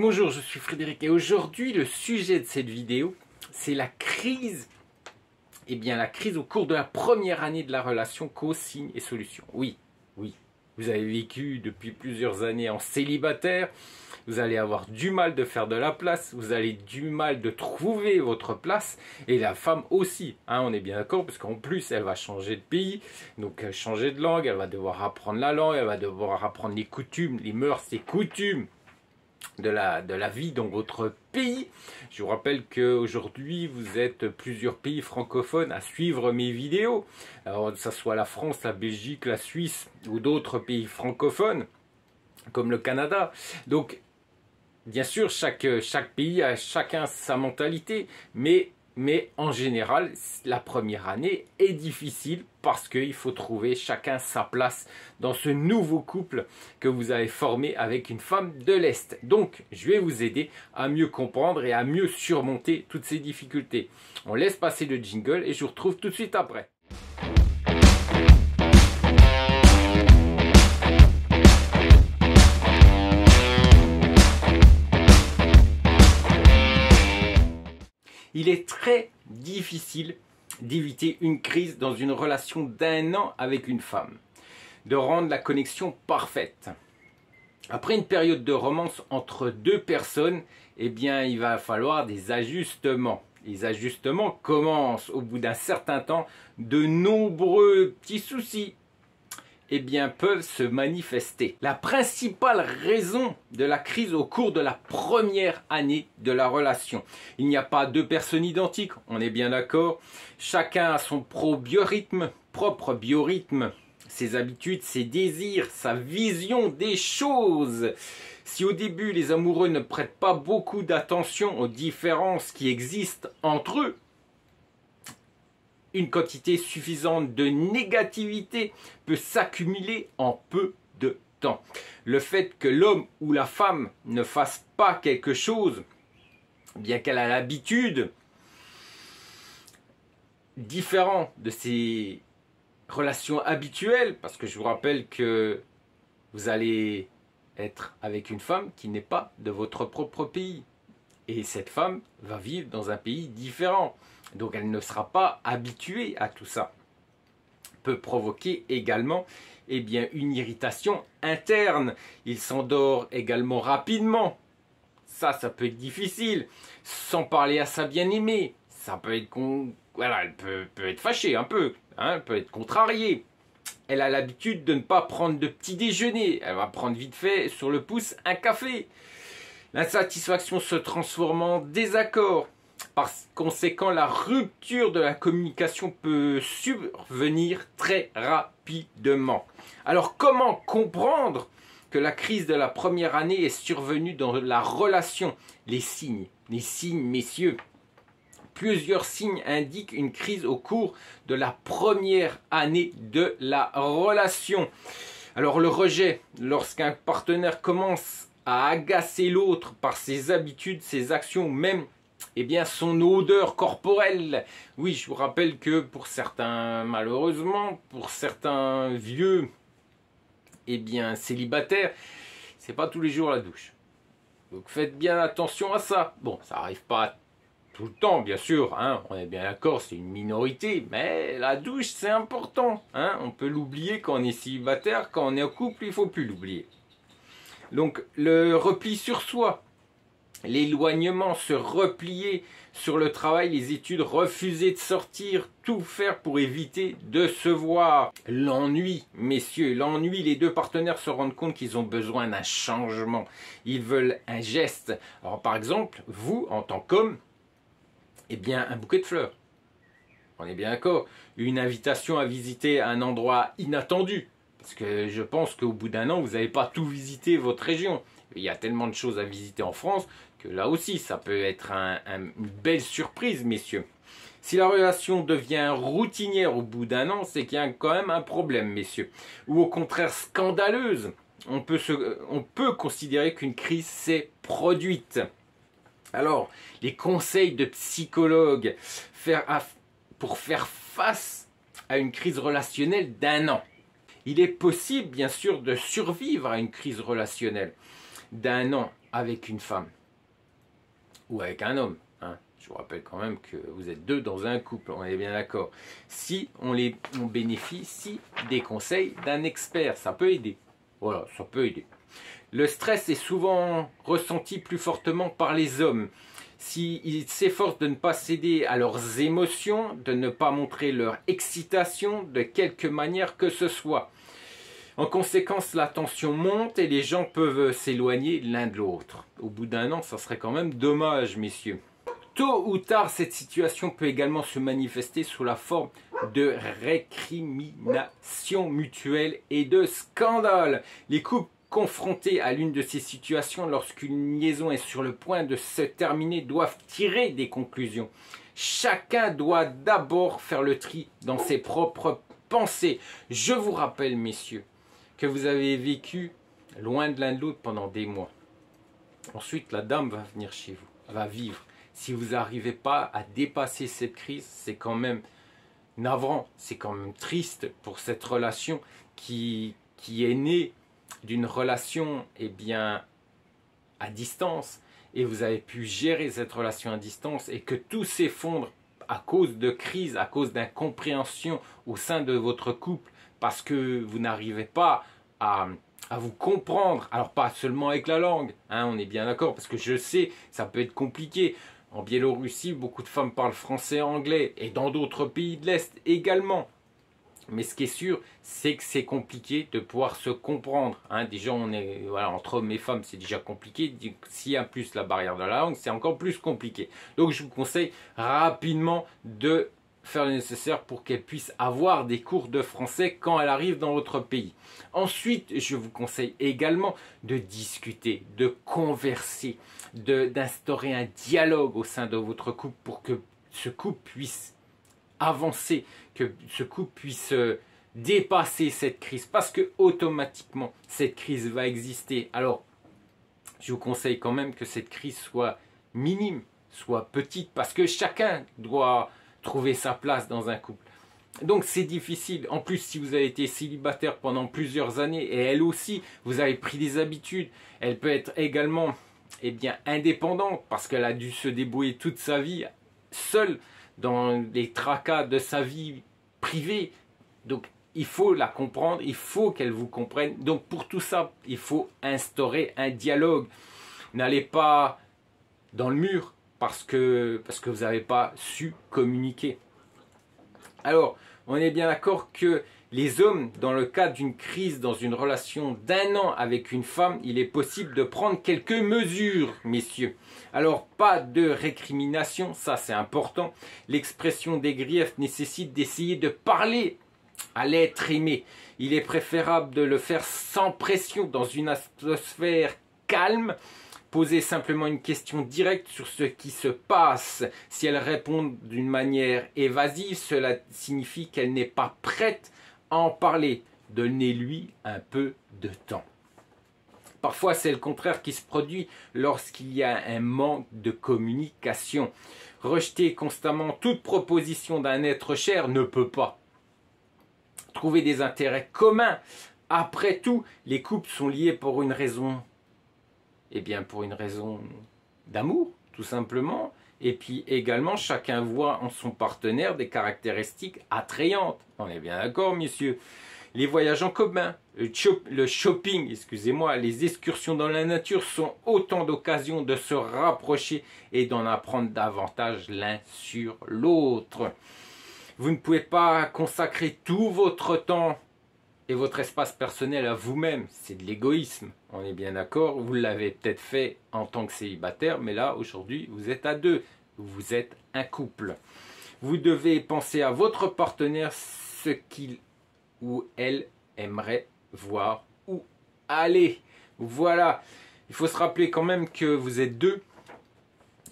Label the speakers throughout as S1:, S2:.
S1: Bonjour, je suis Frédéric et aujourd'hui le sujet de cette vidéo c'est la crise, la crise au cours de la première année de la relation, causes, signes et solutions. Oui, vous avez vécu depuis plusieurs années en célibataire, vous allez avoir du mal de faire de la place, vous allez du mal de trouver votre place et la femme aussi, on est bien d'accord, parce qu'en plus elle va changer de pays, donc changer de langue, elle va devoir apprendre la langue, elle va devoir apprendre les coutumes, les mœurs, les coutumes de la vie dans votre pays. Je vous rappelle qu'aujourd'hui vous êtes plusieurs pays francophones à suivre mes vidéos, alors que ce soit la France, la Belgique, la Suisse ou d'autres pays francophones comme le Canada. Donc bien sûr chaque pays a chacun sa mentalité, mais en général la première année est difficile parce qu'il faut trouver chacun sa place dans ce nouveau couple que vous avez formé avec une femme de l'Est. Donc je vais vous aider à mieux comprendre et à mieux surmonter toutes ces difficultés. On laisse passer le jingle et je vous retrouve tout de suite après. Il est très difficile d'éviter une crise dans une relation d'1 an avec une femme, de rendre la connexion parfaite. Après une période de romance entre deux personnes, il va falloir des ajustements. Les ajustements commencent au bout d'un certain temps. De nombreux petits soucis peuvent se manifester. La principale raison de la crise au cours de la première année de la relation. Il n'y a pas deux personnes identiques, on est bien d'accord. Chacun a son propre biorhythme, ses habitudes, ses désirs, sa vision des choses. Si au début les amoureux ne prêtent pas beaucoup d'attention aux différences qui existent entre eux, une quantité suffisante de négativité peut s'accumuler en peu de temps. Le fait que l'homme ou la femme ne fasse pas quelque chose, bien qu'elle a l'habitude, différent de ses relations habituelles, parce que je vous rappelle que vous allez être avec une femme qui n'est pas de votre propre pays. Et cette femme va vivre dans un pays différent. Donc elle ne sera pas habituée à tout ça. Peut provoquer également une irritation interne. Il s'endort également rapidement. Ça peut être difficile. Sans parler à sa bien-aimée. Ça peut être elle peut être fâchée un peu. Peut être contrariée. Elle a l'habitude de ne pas prendre de petit déjeuner. Elle va prendre vite fait sur le pouce un café. L'insatisfaction se transforme en désaccord. Par conséquent, la rupture de la communication peut survenir très rapidement. Alors, comment comprendre que la crise de la première année est survenue dans la relation? Les signes, messieurs. Plusieurs signes indiquent une crise au cours de la première année de la relation. Alors, le rejet, lorsqu'un partenaire commence à agacer l'autre par ses habitudes, ses actions, même son odeur corporelle. Oui, je vous rappelle que pour certains, malheureusement, pour certains vieux célibataires, c'est pas tous les jours la douche. Donc faites bien attention à ça. Bon, ça arrive pas tout le temps, bien sûr, on est bien d'accord, c'est une minorité, mais la douche c'est important. On peut l'oublier quand on est célibataire, quand on est en couple, il faut plus l'oublier. Donc le repli sur soi. L'éloignement, se replier sur le travail, les études, refuser de sortir, tout faire pour éviter de se voir. L'ennui, messieurs, l'ennui, les deux partenaires se rendent compte qu'ils ont besoin d'un changement. Ils veulent un geste. Alors par exemple, vous, en tant qu'homme, un bouquet de fleurs. On est bien d'accord. Une invitation à visiter un endroit inattendu. Parce que je pense qu'au bout d'1 an, vous n'avez pas tout visité votre région. Il y a tellement de choses à visiter en France que là aussi, ça peut être une belle surprise, messieurs. Si la relation devient routinière au bout d'1 an, c'est qu'il y a quand même un problème, messieurs. Ou au contraire scandaleuse, on peut considérer qu'une crise s'est produite. Alors, les conseils de psychologues pour faire face à une crise relationnelle d'1 an. Il est possible, bien sûr, de survivre à une crise relationnelle d'1 an. avec une femme ou avec un homme, hein. Je vous rappelle quand même que vous êtes deux dans un couple, on est bien d'accord. Si on bénéficie des conseils d'un expert, ça peut aider. Voilà, ça peut aider. Le stress est souvent ressenti plus fortement par les hommes. S'ils s'efforcent de ne pas céder à leurs émotions, de ne pas montrer leur excitation de quelque manière que ce soit. En conséquence, la tension monte et les gens peuvent s'éloigner l'un de l'autre. Au bout d'un an, ça serait quand même dommage, messieurs. Tôt ou tard, cette situation peut également se manifester sous la forme de récrimination mutuelle et de scandale. Les couples confrontés à l'une de ces situations, lorsqu'une liaison est sur le point de se terminer, doivent tirer des conclusions. Chacun doit d'abord faire le tri dans ses propres pensées. Je vous rappelle, messieurs, que vous avez vécu loin de l'un de l'autre pendant des mois. Ensuite, la dame va venir chez vous, va vivre. Si vous n'arrivez pas à dépasser cette crise, c'est quand même navrant, c'est quand même triste pour cette relation qui est née d'une relation à distance, et vous avez pu gérer cette relation à distance et que tout s'effondre à cause de crise, à cause d'incompréhension au sein de votre couple, parce que vous n'arrivez pas à vous comprendre. Alors pas seulement avec la langue, hein, on est bien d'accord, parce que je sais, ça peut être compliqué. En Biélorussie, beaucoup de femmes parlent français et anglais, et dans d'autres pays de l'Est également. Mais ce qui est sûr, c'est que c'est compliqué de pouvoir se comprendre, hein. Déjà, entre hommes et femmes, c'est déjà compliqué. S'il y a plus la barrière de la langue, c'est encore plus compliqué. Donc, je vous conseille rapidement de faire le nécessaire pour qu'elle puisse avoir des cours de français quand elle arrive dans votre pays. Ensuite, je vous conseille également de discuter, de converser, d'instaurer un dialogue au sein de votre couple pour que ce couple puisse avancer, que ce couple puisse dépasser cette crise, parce que automatiquement cette crise va exister. Alors, je vous conseille quand même que cette crise soit minime, soit petite, parce que chacun doit trouver sa place dans un couple. Donc c'est difficile. En plus, si vous avez été célibataire pendant plusieurs années, et elle aussi, vous avez pris des habitudes, elle peut être également indépendante, parce qu'elle a dû se débrouiller toute sa vie seule dans les tracas de sa vie privée. Donc il faut la comprendre, il faut qu'elle vous comprenne. Donc pour tout ça, il faut instaurer un dialogue. N'allez pas dans le mur parce que vous n'avez pas su communiquer. Alors, on est bien d'accord que les hommes, dans le cas d'une crise, dans une relation d'1 an avec une femme, il est possible de prendre quelques mesures, messieurs. Alors, pas de récrimination, ça c'est important. L'expression des griefs nécessite d'essayer de parler à l'être aimé. Il est préférable de le faire sans pression, dans une atmosphère calme. Poser simplement une question directe sur ce qui se passe. Si elle répond d'une manière évasive, cela signifie qu'elle n'est pas prête à en parler. Donnez-lui un peu de temps. Parfois, c'est le contraire qui se produit lorsqu'il y a un manque de communication. Rejeter constamment toute proposition d'un être cher ne peut pas. Trouver des intérêts communs. Après tout, les couples sont liés pour une raison pour une raison d'amour, tout simplement. Et puis également, chacun voit en son partenaire des caractéristiques attrayantes. On est bien d'accord, messieurs. Les voyages en commun, le shopping, excusez-moi, les excursions dans la nature sont autant d'occasions de se rapprocher et d'en apprendre davantage l'un sur l'autre. Vous ne pouvez pas consacrer tout votre temps et votre espace personnel à vous-même, c'est de l'égoïsme. On est bien d'accord, vous l'avez peut-être fait en tant que célibataire, mais là, aujourd'hui, vous êtes à deux. Vous êtes un couple. Vous devez penser à votre partenaire, ce qu'il ou elle aimerait voir ou aller. Voilà. Il faut se rappeler quand même que vous êtes deux.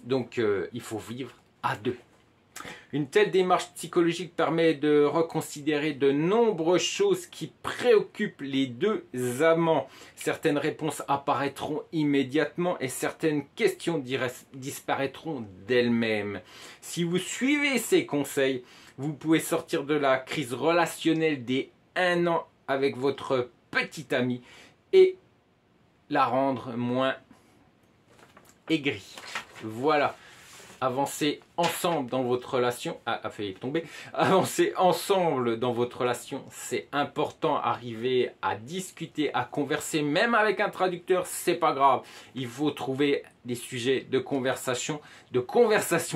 S1: Donc, il faut vivre à deux. Une telle démarche psychologique permet de reconsidérer de nombreuses choses qui préoccupent les deux amants. Certaines réponses apparaîtront immédiatement et certaines questions disparaîtront d'elles-mêmes. Si vous suivez ces conseils, vous pouvez sortir de la crise relationnelle des 1 an avec votre petit ami et la rendre moins aigri. Voilà. Avancez ensemble dans votre relation. Ah, a failli tomber. Avancez ensemble dans votre relation. C'est important. Arriver à discuter, à converser, même avec un traducteur, c'est pas grave. Il faut trouver des sujets de conversation,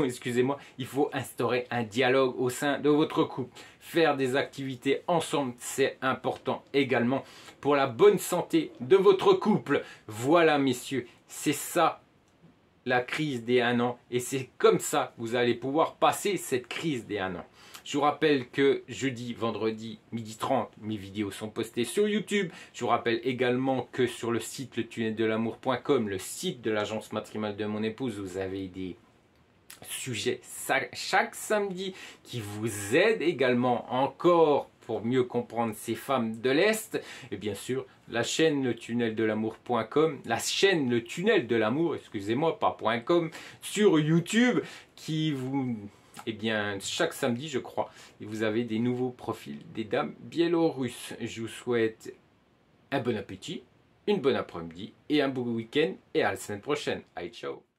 S1: excusez-moi. Il faut instaurer un dialogue au sein de votre couple. Faire des activités ensemble, c'est important également pour la bonne santé de votre couple. Voilà, messieurs, c'est ça la crise des 1 an, et c'est comme ça que vous allez pouvoir passer cette crise des 1 an. Je vous rappelle que jeudi, vendredi, 12h30, mes vidéos sont postées sur YouTube. Je vous rappelle également que sur le site letunneldel'amour.com, le site de l'agence matrimoniale de mon épouse, vous avez des sujets chaque samedi qui vous aident également encore pour mieux comprendre ces femmes de l'Est. Et bien sûr, la chaîne letunneldel'amour.com, la chaîne Le Tunnel de l'Amour, excusez-moi, pas .com, sur YouTube, qui vous... Eh bien, chaque samedi, je crois, vous avez des nouveaux profils des dames biélorusses. Je vous souhaite un bon appétit, une bonne après-midi et un beau week-end. Et à la semaine prochaine. Allez, ciao!